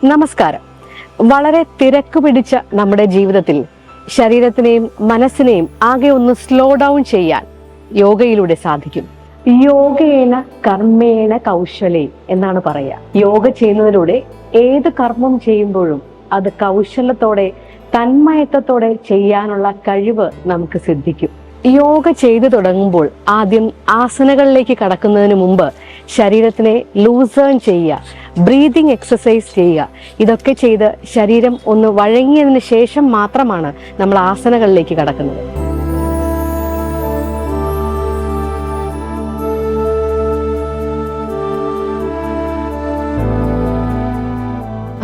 നമസ്കാരം. വളരെ തിരക്ക് പിടിച്ച നമ്മുടെ ജീവിതത്തിൽ ശരീരത്തിനെയും മനസ്സിനെയും ആകെ ഒന്ന് സ്ലോ ഡൗൺ ചെയ്യാൻ യോഗയിലൂടെ സാധിക്കും. യോഗേന കർമ്മേണ കൗശലേ എന്നാണ് പറയുക. യോഗ ചെയ്യുന്നതിലൂടെ ഏത് കർമ്മം ചെയ്യുമ്പോഴും അത് കൗശലത്തോടെ തന്മയത്വത്തോടെ ചെയ്യാനുള്ള കഴിവ് നമുക്ക് സിദ്ധിക്കും. യോഗ ചെയ്തു തുടങ്ങുമ്പോൾ ആദ്യം ആസനകളിലേക്ക് കടക്കുന്നതിന് മുമ്പ് ശരീരത്തിനെ ലൂസേൺ ചെയ്യുക, ബ്രീതിങ് എക്സസൈസ് ചെയ്യുക. ഇതൊക്കെ ചെയ്ത് ശരീരം ഒന്ന് വഴങ്ങിയതിന് ശേഷം മാത്രമാണ് നമ്മൾ ആസനകളിലേക്ക് കടക്കുന്നത്.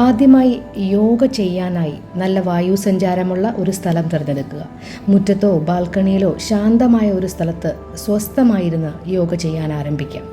ആദ്യമായി യോഗ ചെയ്യാനായി നല്ല വായു സഞ്ചാരമുള്ള ഒരു സ്ഥലം തിരഞ്ഞെടുക്കുക. മുറ്റത്തോ ബാൽക്കണിയിലോ ശാന്തമായ ഒരു സ്ഥലത്ത് സ്വസ്ഥമായിരുന്ന് യോഗ ചെയ്യാൻ ആരംഭിക്കാം.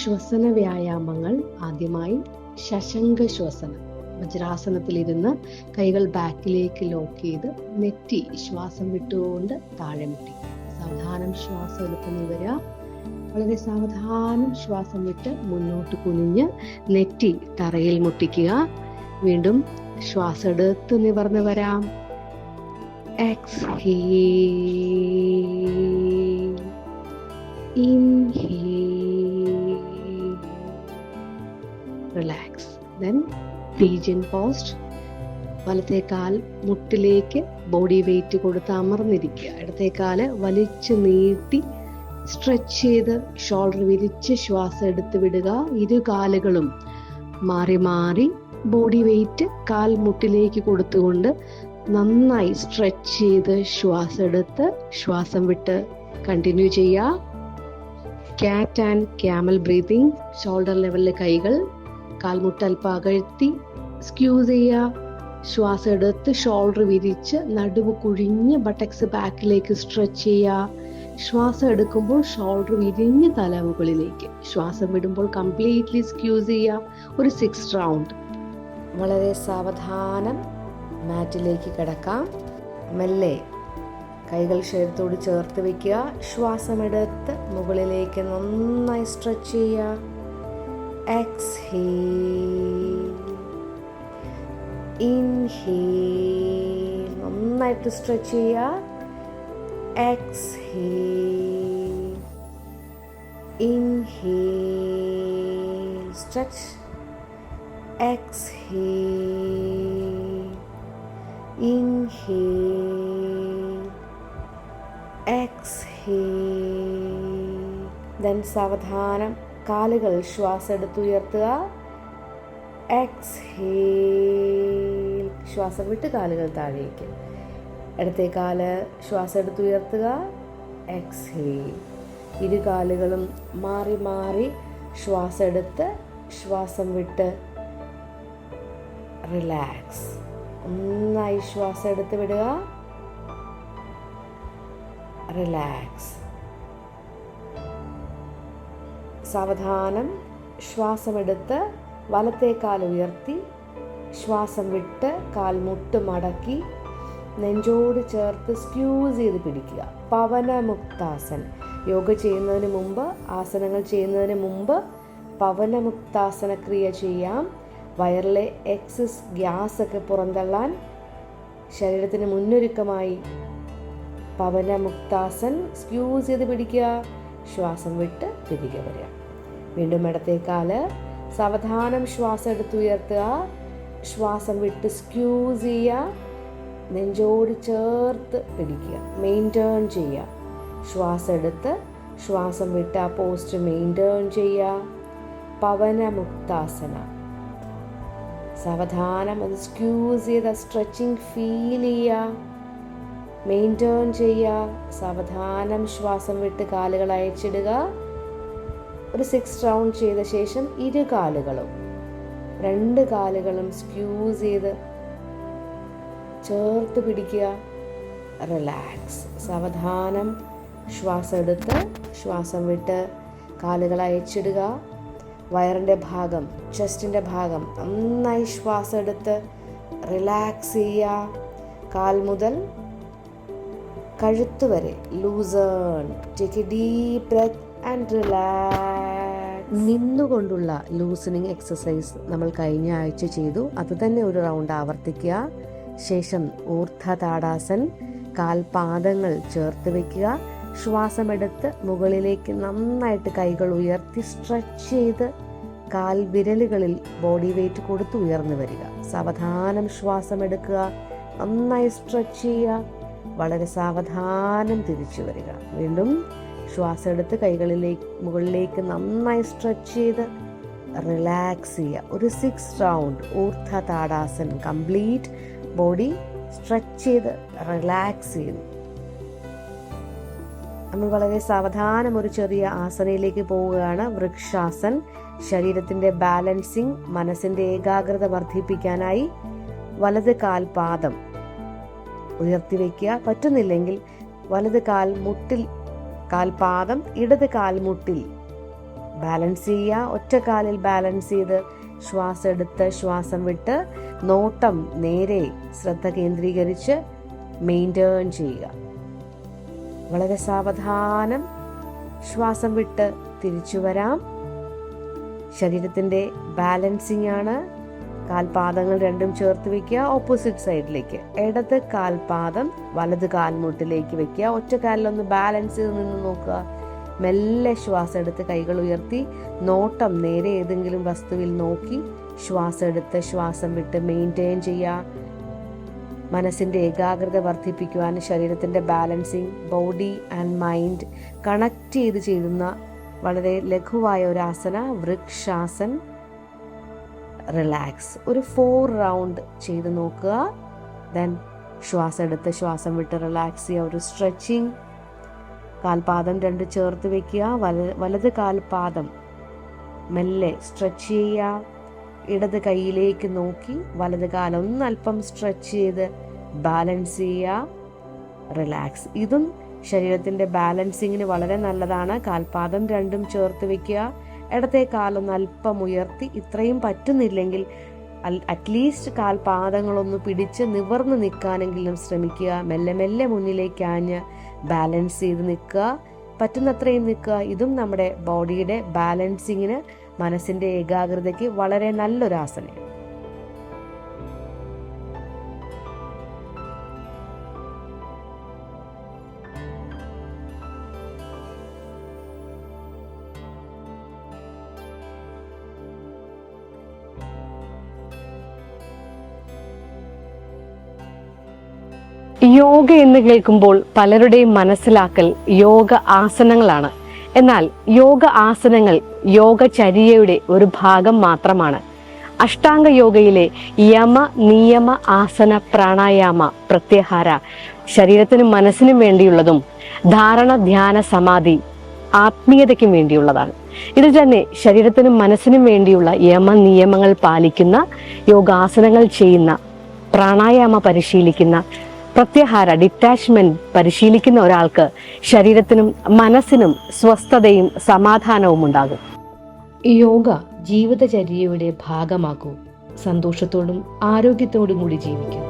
ശ്വസന വ്യായാമങ്ങൾ. ആദ്യമായി ശശങ്ക ശ്വസനം. വജ്രാസനത്തിലിരുന്ന് കൈകൾ ബാക്കിലേക്ക് ലോക്ക് ചെയ്ത് നെറ്റി ശ്വാസം വിട്ടുകൊണ്ട് താഴെ മുട്ടിക്കുക. സാവധാനം ശ്വാസം എടുത്ത് നിവരുക. വളരെ സാവധാനം ശ്വാസം വിട്ട് മുന്നോട്ട് കുനിഞ്ഞ് നെറ്റി തറയിൽ മുട്ടിക്കുക. വീണ്ടും ശ്വാസം എടുത്ത് നിവർന്ന് വരാം. Exhale, inhale, relax. Then pigeon post. വലത്തെ കാൽ മുട്ടിലേക്ക് ബോഡി വെയിറ്റ് കൊടുത്ത് അമർന്നിരിക്കുക. ഇടത്തെ കാല് വലിച്ചു നീട്ടി സ്ട്രെച്ച് ചെയ്ത് ഷോൾഡർ വിരിച്ച് ശ്വാസം എടുത്ത് വിടുക. ഇരു കാലുകളും മാറി മാറി ബോഡി വെയിറ്റ് കാൽ മുട്ടിലേക്ക് കൊടുത്തുകൊണ്ട് നന്നായി സ്ട്രെച്ച് ചെയ്ത് ശ്വാസം എടുത്ത് ശ്വാസം വിട്ട് കണ്ടിന്യൂ ചെയ്യുക. കാറ്റ് ആൻഡ് ക്യാമൽ ബ്രീതിങ്. ഷോൾഡർ ലെവലിലെ കൈകൾ കാൽമുട്ട് അല്പം അകഴ്ത്തി സ്ക്യൂസ് ചെയ്യുക. ശ്വാസം എടുത്ത് ഷോൾഡർ വിരിച്ച് നടുവ് കുഴിഞ്ഞ് ബട്ടക്സ് ബാക്കിലേക്ക് സ്ട്രെച്ച് ചെയ്യുക. ശ്വാസം എടുക്കുമ്പോൾ ഷോൾഡർ വിരിഞ്ഞ് തല മുകളിലേക്ക്. ശ്വാസം വിടുമ്പോൾ കംപ്ലീറ്റ്ലി സ്ക്യൂസ് ചെയ്യുക. ഒരു 6 റൗണ്ട്. വളരെ സാവധാനം മാറ്റിലേക്ക് കിടക്കാം. മെല്ലെ കൈകൾ ശരീരത്തോട് ചേർത്ത് വെക്കുക. ശ്വാസമെടുത്ത് മുകളിലേക്ക് നന്നായി സ്ട്രെച്ച് ചെയ്യുക. എക്സ്ഹേൽ, ഇൻഹേൽ, നന്നായിട്ട് സ്ട്രെച്ച് ചെയ്യുക. Exhale, inhale, stretch. Exhale, inhale, exhale. Then സാവധാനം കാലുകൾ ശ്വാസം എടുത്തുയർത്തുക. എക്സ്ഹേൽ, ശ്വാസം വിട്ട് കാലുകൾ താഴേക്ക്. ഇടത്തെ കാല് ശ്വാസം എടുത്തുയർത്തുക. എക്സ്ഹേൽ. ഇരു കാലുകളും മാറി മാറി ശ്വാസം എടുത്ത് ശ്വാസം വിട്ട് റിലാക്സ്. നന്നായി ശ്വാസം എടുത്ത് വിടുക. റിലാക്സ്. സാവധാനം ശ്വാസമെടുത്ത് വലത്തെ കാൽ ഉയർത്തി ശ്വാസം വിട്ട് കാൽമുട്ട് മടക്കി നെഞ്ചോട് ചേർത്ത് സ്ക്യൂസ് ചെയ്ത് പിടിക്കുക. പവനമുക്താസൻ. യോഗ ചെയ്യുന്നതിന് മുമ്പ്, ആസനങ്ങൾ ചെയ്യുന്നതിന് മുമ്പ് പവനമുക്താസന ക്രിയ ചെയ്യാം. വയറിലെ എക്സസ് ഗ്യാസ് ഒക്കെ പുറന്തള്ളാൻ ശരീരത്തിന് മുന്നൊരുക്കമായി പവനമുക്താസൻ സ്ക്യൂസ് ചെയ്ത് പിടിക്കുക. ശ്വാസം വിട്ട് തിരികെ വരിക. വീണ്ടും ഇടത്തേക്കാല് സാവധാനം ശ്വാസം എടുത്തുയർത്തുക. ശ്വാസം വിട്ട് സ്ക്യൂസ് ചെയ്യുക. നെഞ്ചോട് ചേർത്ത് പിടിക്കുക. മെയിൻറ്റേൺ ചെയ്യുക. ശ്വാസം എടുത്ത് ശ്വാസം വിട്ട് ആ പോസ്റ്റ് മെയിൻറ്റേൺ ചെയ്യുക. പവനമുക്താസന. സാവധാനം അത് സ്ക്യൂസ് ചെയ്ത് സ്ട്രെച്ചിങ് ഫീൽ ചെയ്യുക. മെയിൻറ്റേൺ ചെയ്യുക. സാവധാനം ശ്വാസം വിട്ട് കാലുകൾ അയച്ചിടുക. ഒരു 6 റൗണ്ട് ചെയ്ത ശേഷം ഇരു കാലുകളും രണ്ട് കാലുകളും സ്ക്യൂസ് ചെയ്ത് ചേർത്ത് പിടിക്കുക. റിലാക്സ്. സാവധാനം ശ്വാസം എടുത്ത് ശ്വാസം വിട്ട് കാലുകൾ അയച്ചിടുക. വയറിൻ്റെ ഭാഗം, ചെസ്റ്റിൻ്റെ ഭാഗം നന്നായി ശ്വാസം എടുത്ത് റിലാക്സ് ചെയ്യുക. കാൽ മുതൽ കഴുത്ത് വരെ loosen. Take a deep breath and relax. നിന്നുകൊണ്ടുള്ള ലൂസനിങ് എക്സസൈസ് നമ്മൾ കഴിഞ്ഞ ആഴ്ച ചെയ്തു. അത് തന്നെ ഒരു റൗണ്ട് ആവർത്തിക്കുക. ശേഷം ഊർദ്ധ താടാസൻ. കാൽപാദങ്ങൾ ചേർത്ത് വയ്ക്കുക. ശ്വാസമെടുത്ത് മുകളിലേക്ക് നന്നായിട്ട് കൈകൾ ഉയർത്തി സ്ട്രെച്ച് ചെയ്ത് കാൽ വിരലുകളിൽ ബോഡി വെയിറ്റ് കൊടുത്ത് ഉയർന്നു വരിക. സാവധാനം ശ്വാസം എടുക്കുക. നന്നായി സ്ട്രെച്ച് ചെയ്യുക. വളരെ സാവധാനം തിരിച്ചു വരിക. വീണ്ടും ശ്വാസം എടുത്ത് കൈകളിലേക്ക് മുകളിലേക്ക് നന്നായി സ്ട്രെച്ച് ചെയ്ത് റിലാക്സ് ചെയ്യുക. ഒരു 6 റൗണ്ട് ഊർദ്ധ താടാസൻ കംപ്ലീറ്റ് ബോഡി സ്ട്രെച്ച് ചെയ്ത് റിലാക്സ് ചെയ്യുന്നു. നമ്മൾ വളരെ സാവധാനം ഒരു ചെറിയ ആസനയിലേക്ക് പോവുകയാണ്. വൃക്ഷാസൻ. ശരീരത്തിന്റെ ബാലൻസിങ്, മനസ്സിന്റെ ഏകാഗ്രത വർദ്ധിപ്പിക്കാനായി വലത് കാൽപാദം ഉയർത്തി വയ്ക്കുക. പറ്റുന്നില്ലെങ്കിൽ വലത് കാൽമുട്ടിൽ കാൽപാദം ഇടത് കാൽമുട്ടിൽ ബാലൻസ് ചെയ്യുക. ഒറ്റക്കാലിൽ ബാലൻസ് ചെയ്ത് ശ്വാസം എടുത്ത് ശ്വാസം വിട്ട് നോട്ടം നേരെ ശ്രദ്ധ കേന്ദ്രീകരിച്ച് മെയിൻറ്റെയിൻ ചെയ്യുക. വളരെ സാവധാനം ശ്വാസം വിട്ട് തിരിച്ചു വരാം. ശരീരത്തിൻ്റെ ബാലൻസിങ് ആണ്. കാൽപാദങ്ങൾ രണ്ടും ചേർത്ത് വെക്കുക. ഓപ്പോസിറ്റ് സൈഡിലേക്ക് ഇടത് കാൽപാദം വലത് കാൽമുട്ടിലേക്ക് വെക്കുക. ഒറ്റക്കാലിലൊന്ന് ബാലൻസ് ചെയ്ത് നിന്ന് നോക്കുക. മെല്ലെ ശ്വാസം എടുത്ത് കൈകൾ ഉയർത്തി നോട്ടം നേരെ ഏതെങ്കിലും വസ്തുവിൽ നോക്കി ശ്വാസം എടുത്ത് ശ്വാസം വിട്ട് മെയിൻറ്റെയിൻ ചെയ്യുക. മനസ്സിൻ്റെ ഏകാഗ്രത വർദ്ധിപ്പിക്കുവാൻ ശരീരത്തിൻ്റെ balancing, body and mind connect ചെയ്ത് ചെയ്യുന്ന വളരെ ലഘുവായ ഒരു ആസന വൃക്ഷാസൻ. റിലാക്സ്. ഒരു 4 റൗണ്ട് ചെയ്ത് നോക്കുക. ദെൻ ശ്വാസം എടുത്ത് ശ്വാസം വിട്ട് റിലാക്സ് ചെയ്യുക. ഒരു സ്ട്രെച്ചിങ്. കാൽപാദം രണ്ട് ചേർത്ത് വെക്കുക. വലത് കാൽപാദം മെല്ലെ സ്ട്രെച്ച് ചെയ്യുക. ഇടത് കൈയിലേക്ക് നോക്കി വലത് കാലം അല്പം സ്ട്രെച്ച് ചെയ്ത് ബാലൻസ് ചെയ്യുക. റിലാക്സ്. ഇതും ശരീരത്തിൻ്റെ ബാലൻസിങ്ങിന് വളരെ നല്ലതാണ്. കാൽപാദം രണ്ടും ചേർത്ത് വെക്കുക. ഇടത്തെ കാലൊന്ന് അല്പം ഉയർത്തി. ഇത്രയും പറ്റുന്നില്ലെങ്കിൽ അറ്റ്ലീസ്റ്റ് കാൽപാദങ്ങളൊന്ന് പിടിച്ച് നിവർന്ന് നിൽക്കാനെങ്കിലും ശ്രമിക്കുക. മെല്ലെ മെല്ലെ മുന്നിലേക്ക് ആഞ്ഞ് ബാലൻസ് ചെയ്ത് നിൽക്കുക. പറ്റുന്നത്രയും നിൽക്കുക. ഇതും നമ്മുടെ ബോഡിയുടെ ബാലൻസിങ്ങിന്, മനസ്സിൻ്റെ ഏകാഗ്രതയ്ക്ക് വളരെ നല്ലൊരു ആസനയാണ്. യോഗ എന്ന് കേൾക്കുമ്പോൾ പലരുടെയും മനസ്സിലാക്കൽ യോഗ ആസനങ്ങളാണ്. എന്നാൽ യോഗ ആസനങ്ങൾ യോഗചര്യയുടെ ഒരു ഭാഗം മാത്രമാണ്. അഷ്ടാംഗ യോഗയിലെ യമ, നിയമ, ആസന, പ്രാണായാമ, പ്രത്യാഹാര ശരീരത്തിനും മനസ്സിനും വേണ്ടിയുള്ളതും ധാരണ, ധ്യാന, സമാധി ആത്മീയതയ്ക്കും വേണ്ടിയുള്ളതാണ്. ഇതിൽ തന്നെ ശരീരത്തിനും മനസ്സിനും വേണ്ടിയുള്ള യമ നിയമങ്ങൾ പാലിക്കുന്ന, യോഗാസനങ്ങൾ ചെയ്യുന്ന, പ്രാണായാമ പരിശീലിക്കുന്ന, പ്രത്യാഹാര ഡിറ്റാച്ച്മെന്റ് പരിശീലിക്കുന്ന ഒരാൾക്ക് ശരീരത്തിനും മനസ്സിനും സ്വസ്ഥതയും സമാധാനവും ഉണ്ടാകും. യോഗ ജീവിതചര്യയുടെ ഭാഗമാക്കൂ. സന്തോഷത്തോടും ആരോഗ്യത്തോടും കൂടി ജീവിക്കും.